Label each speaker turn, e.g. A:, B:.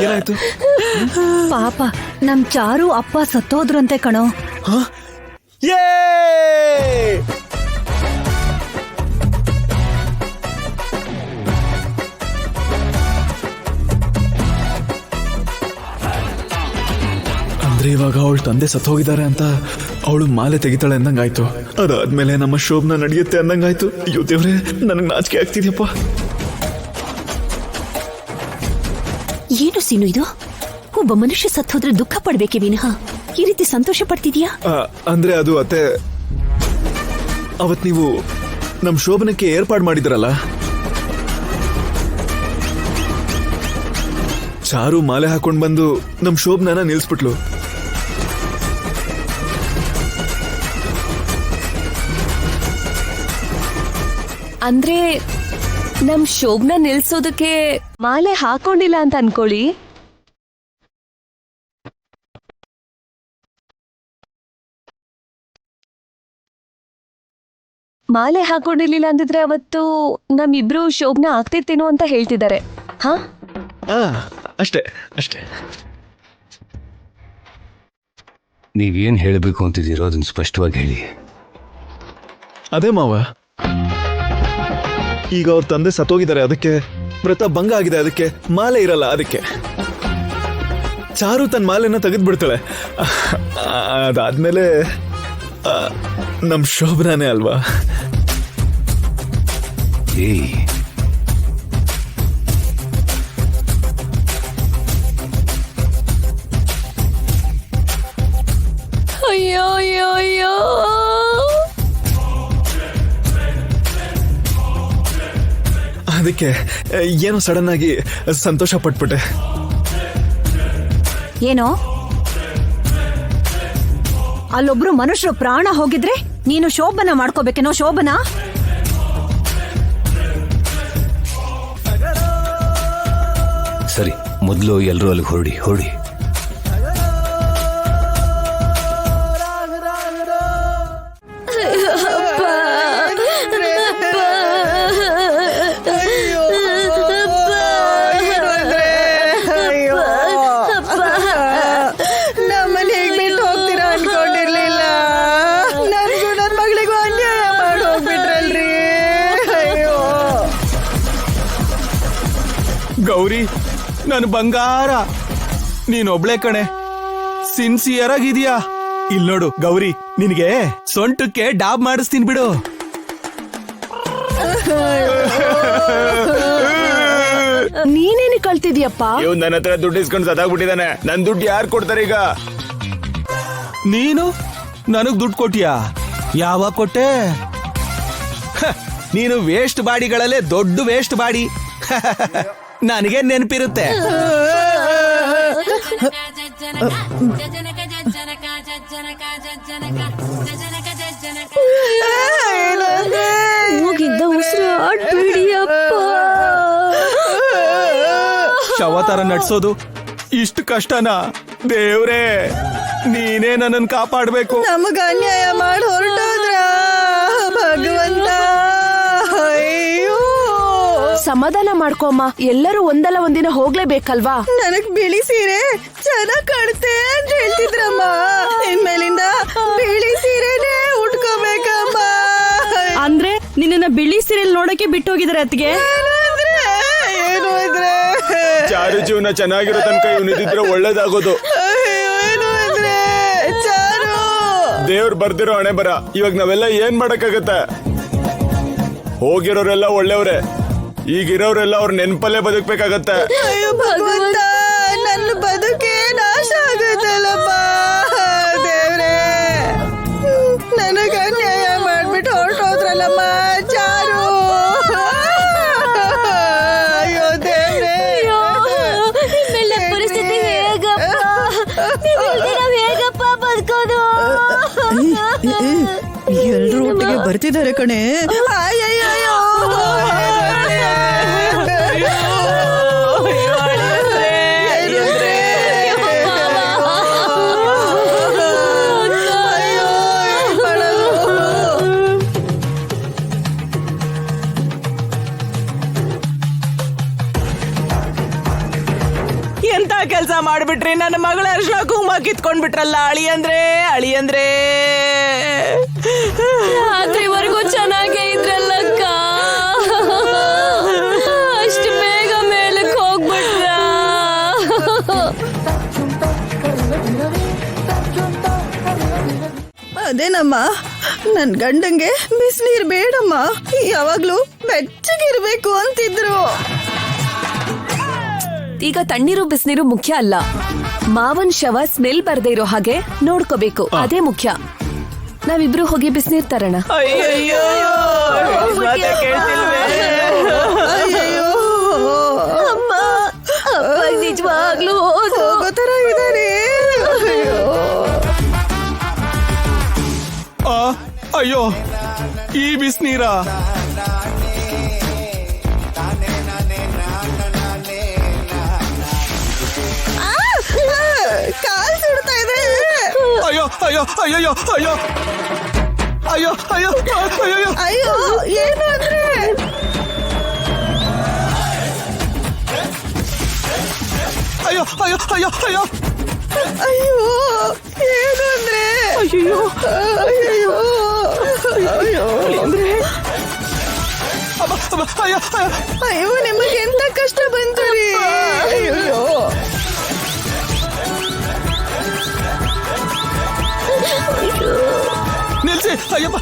A: ಏನಾಯ್ತು?
B: ಪಾಪ ನಮ್ ಚಾರು ಅಪ್ಪ ಸತ್ತೋದ್ರಂತೆ ಕಣೋ.
A: ಯೇ! ಅಂದ್ರೆ ಇವಾಗ ಅವಳ ತಂದೆ ಸತ್ತು ಹೋಗಿದ್ದಾರೆ ಅಂತ ಅವಳು ಮಾಲೆ ತೆಗಿತಾಳೆ ಅಂದಂಗಾಯ್ತು. ಅದಾದ್ಮೇಲೆ ನಮ್ಮ ಶೋಭನ ನಡೆಯುತ್ತೆ ಅಂದಂಗಾಯ್ತು. ಅಯ್ಯೋ ದೇವ್ರೆ, ನನಗೆ ನಾಚಿಕೆ ಆಗ್ತಿದ್ಯಪ್ಪ.
C: ಏನು ಸೀನು ಇದು? ಒಬ್ಬ ಮನುಷ್ಯ ಸತ್ತೋದ್ರೆ ದುಃಖ ಪಡ್ಬೇಕೆ ವಿನಃ ಈ ರೀತಿ ಸಂತೋಷ ಪಡ್ತಿದ್ಯಾ?
A: ಅಂದ್ರೆ ಅದು ಅತ್ತೆ, ಅವತ್ ನೀವು ನಮ್ ಶೋಭನಕ್ಕೆ ಏರ್ಪಾಡು ಮಾಡಿದ್ರಲ್ಲ, ಚಾರು ಮಾಲೆ ಹಾಕೊಂಡ್ ಬಂದು ನಮ್ ಶೋಭನ ನಿಲ್ಸ್ಬಿಟ್ಲು.
D: ಅಂದ್ರೆ ನಮ್ ಶೋಭನ ನಿಲ್ಸೋದಕ್ಕೆ ಮಾಲೆ ಹಾಕೊಂಡಿಲ್ಲ ಅಂತ ಅನ್ಕೊಳ್ಳಿ. ಮಾಲೆ ಹಾಕೊಂಡಿರ್ಲಿಲ್ಲ ಅಂದಿದ್ರೆ ಅವತ್ತು ನಮ್ಮಿಬ್ರು ಶೋಭನ ಆಗ್ತಿರ್ತೇನೋ ಅಂತ ಹೇಳ್ತಿದ್ದಾರೆ. ಹಾ,
A: ಅಷ್ಟೇ ಅಷ್ಟೇ.
E: ನೀವೇನ್ ಹೇಳಬೇಕು ಅಂತಿದ್ದೀರೋ ಅದನ್ನ ಸ್ಪಷ್ಟವಾಗಿ ಹೇಳಿ.
A: ಅದೇ ಮಾವ, ಈಗ ಅವ್ರ ತಂದೆ ಸತ್ತೋಗಿದ್ದಾರೆ, ಅದಕ್ಕೆ ವ್ರತ ಭಂಗ ಆಗಿದೆ, ಅದಕ್ಕೆ ಮಾಲೆ ಇರಲ್ಲ, ಅದಕ್ಕೆ ಚಾರು ತನ್ನ ಮಾಲೆನ ತೆಗೆದ್ಬಿಡ್ತಾಳೆ. ಅದಾದ್ಮೇಲೆ ನಮ್ ಶೋಭನಾನೇ ಅಲ್ವಾ.
E: ಏಯ್,
D: ಅಯ್ಯೋ ಅಯ್ಯೋ ಅಯ್ಯೋ,
A: ಅದಕ್ಕೆ ಏನೋ ಸಡನ್ ಆಗಿ ಸಂತೋಷ ಪಟ್ಬಿಟ್ಟೆ.
B: ಏನೋ ಅಲ್ಲೊಬ್ರು ಮನುಷ್ಯರು ಪ್ರಾಣ ಹೋಗಿದ್ರೆ ನೀನು ಶೋಭನ ಮಾಡ್ಕೋಬೇಕೇನೋ? ಶೋಭನ
E: ಸರಿ, ಮೊದಲು ಎಲ್ಲರೂ ಅಲ್ಲಿಗೆ ಹೊರಡಿ.
F: ಗೌರಿ, ನಾನು ಬಂಗಾರ, ನೀನೊಬ್ಳೆ ಕಣೆ, ಸಿನ್ಸಿಯರ್ ಆಗಿದೀಯಾ. ಇಲ್ ನೋಡು ಗೌರಿ, ನಿನಗೆ ಸೊಂಟಕ್ಕೆ ಡಾಬ್ ಮಾಡಿಸ್ತೀನಿ ಬಿಡು.
D: ನೀನೇನು ಕಳ್ತಿದ್ಯಪ್ಪ?
A: ಇವ್ ನನ್ನ ಹತ್ರ ದುಡ್ಡು ಇಸ್ಕೊಂಡು ಸದಾಗ್ಬಿಟ್ಟಿದ್ದಾನೆ. ನನ್ ದುಡ್ಡು ಯಾರು ಕೊಡ್ತಾರೆ ಈಗ?
F: ನೀನು ನನಗ್ ದುಡ್ಡು ಕೊಟ್ಟಿಯಾ? ಯಾವಾಗ ಕೊಟ್ಟೆ? ನೀನು ವೇಸ್ಟ್ ಬಾಡಿಗಳಲ್ಲೇ ದೊಡ್ಡ ವೇಸ್ಟ್ ಬಾಡಿ. ನನಗೆ ನೆನಪಿರುತ್ತೆ.
D: ಮೂಗಿಂದ ಉಸಿರು ಆಡ್ಬಿಡಿಯಪ್ಪ.
F: ಶವ ತರ ನಡ್ಸೋದು ಇಷ್ಟು ಕಷ್ಟನಾ? ದೇವ್ರೇ, ನೀನೇ ನನ್ನನ್ನು ಕಾಪಾಡ್ಬೇಕು.
G: ನಮಗ ಅನ್ಯಾಯ ಮಾಡಿ ಹೊರಟೋದ್ರ ಭಗವಂತ. ಅಯ್ಯೋ,
D: ಸಮಾಧಾನ ಮಾಡ್ಕೊಮ್ಮ, ಎಲ್ಲರೂ ಒಂದಲ್ಲ ಒಂದಿನ ಹೋಗ್ಲೇಬೇಕಲ್ವಾ?
G: ನನಗ್ ಬಿಳಿ ಸೀರೆ ಚೆನ್ನಾಗ್ ಕಾಣುತ್ತೆ ಅಂತ ಹೇಳ್ತಿದ್ರಮ್ಮ. ಇನ್ಮೇಲಿಂದ ಬಿಳಿ ಸೀರೆನೇ ಉಟ್ಕೋಬೇಕಮ್ಮ.
B: ಅಂದ್ರೆ ನಿನ್ನ ಬಿಳಿ ಸೀರೆಲ್ ನೋಡಕ್ಕೆ ಬಿಟ್ಟು ಹೋಗಿದಾರೆ ಅತ್ತಿಗೆ.
G: ಏನು ಇದ್ರೆ
A: ಚಾರು ಜೀವನ ಚೆನ್ನಾಗಿರೋ ತನಕ ಇವನಿದ್ರೆ ಒಳ್ಳೇದಾಗೋದು.
G: ಏನು ಇದ್ರೆ ಚಾರು,
A: ದೇವ್ರು ಬರ್ದಿರೋ ಹಣೆ ಬರ. ಇವಾಗ ನಾವೆಲ್ಲ ಏನ್ ಮಾಡಕ್ಕಾಗತ್ತೆ? ಹೋಗಿರೋರೆಲ್ಲ ಒಳ್ಳೆಯವ್ರೆ, ಈಗಿರೋರೆಲ್ಲ ಅವ್ರ ನೆನ್ಪಲ್ಲೇ ಬದುಕ್ಬೇಕಾಗತ್ತೆ.
G: ಅಯ್ಯೋ ಭಗವಂತ, ನನ್ನ ಬದುಕೇ ನಾಶ ಆಗುತ್ತಲ್ಲಪ್ಪ. ದೇವ್ರೇ, ನನಗ ಅನ್ಯಾಯ ಮಾಡ್ಬಿಟ್ಟು ಹೊರಟೋದ್ರಲ್ಲಮ್ಮ ಚಾರು. ಅಯ್ಯೋ ದೇವ್ರೇ,
D: ಪರಿಸ್ಥಿತಿ ಹೇಗಪ್ಪ ಬದುಕೋದು?
G: ಎಲ್ರು ಒಟ್ಟಿಗೆ ಬರ್ತಿದ್ದಾರೆ ಕಣೆ. ಅಯ್ಯಯ್ಯೋ,
F: ಕೆಲಸ ಮಾಡ್ಬಿಟ್ರಿ. ನನ್ನ ಮಗಳ ಅರ್ಶಿನ ಕುಂಕುಮ ಕಿತ್ಕೊಂಡ್ಬಿಟ್ರಲ್ಲ ಅಳಿಯಂದ್ರೆ.
D: ರಾತ್ರಿವರೆಗೂ ಚೆನ್ನಾಗೇ ಇದ್ರಲ್ಲಕ್ಕ, ಅಷ್ಟು ಬೇಗ ಮೇಲಕ್ಕೆ ಹೋಗ್ಬಿಟ್ರ.
G: ಅದೇನಮ್ಮ, ನನ್ ಗಂಡಂಗೆ ಬಿಸಿನೀರ್ ಬೇಡಮ್ಮ, ಯಾವಾಗ್ಲೂ ಬೆಚ್ಚಗಿರ್ಬೇಕು ಅಂತಿದ್ರು.
D: ಈಗ ತಣ್ಣೀರು ಬಿಸಿನೀರು ಮುಖ್ಯ ಅಲ್ಲ, ಮಾವನ್ ಶವ ಸ್ಮೆಲ್ ಬರ್ದೇ ಇರೋ ಹಾಗೆ ನೋಡ್ಕೋಬೇಕು, ಅದೇ ಮುಖ್ಯ. ನಾವಿಬ್ರು ಹೋಗಿ ಬಿಸಿನೀರ್ ತರೋಣ.
F: ಅಯ್ಯಯ್ಯೋ
G: ಅಯ್ಯಯ್ಯೋ,
D: ಅಮ್ಮ, ನಿಜವಾಗ್ಲೂ
G: ಹೋಗೋ ತರ ಇದಾರೆ.
F: ಅಯ್ಯೋ ಈ ಬಿಸಿನೀರ
G: ಕಾಲ್ ಸುಡ್ತಾ ಇದೆ.
F: ಅಯ್ಯೋ ಅಯ್ಯೋ ಅಯ್ಯೋ ಅಯ್ಯೋ ಅಯ್ಯೋ ಅಯ್ಯೋ ಅಯ್ಯೋ
G: ಅಯ್ಯೋ, ಏನು ಅಂದ್ರೆ?
F: ಅಯ್ಯೋ ಅಯ್ಯೋ ಅಯ್ಯೋ ಅಯ್ಯೋ
G: ಅಯ್ಯೋ, ಏನು ಅಂದ್ರೆ?
F: ಅಯ್ಯೋ
G: ಅಯ್ಯೋ ಅಯ್ಯೋ
F: ಅಯ್ಯೋ
G: ಅಯ್ಯೋ, ನಿಮಗೆ ಎಂತ ಕಷ್ಟ ಬಂತು ರೀ? ಅಯ್ಯೋ
F: ನಿಲ್ಸಿ. ಅಯ್ಯಪ್ಪ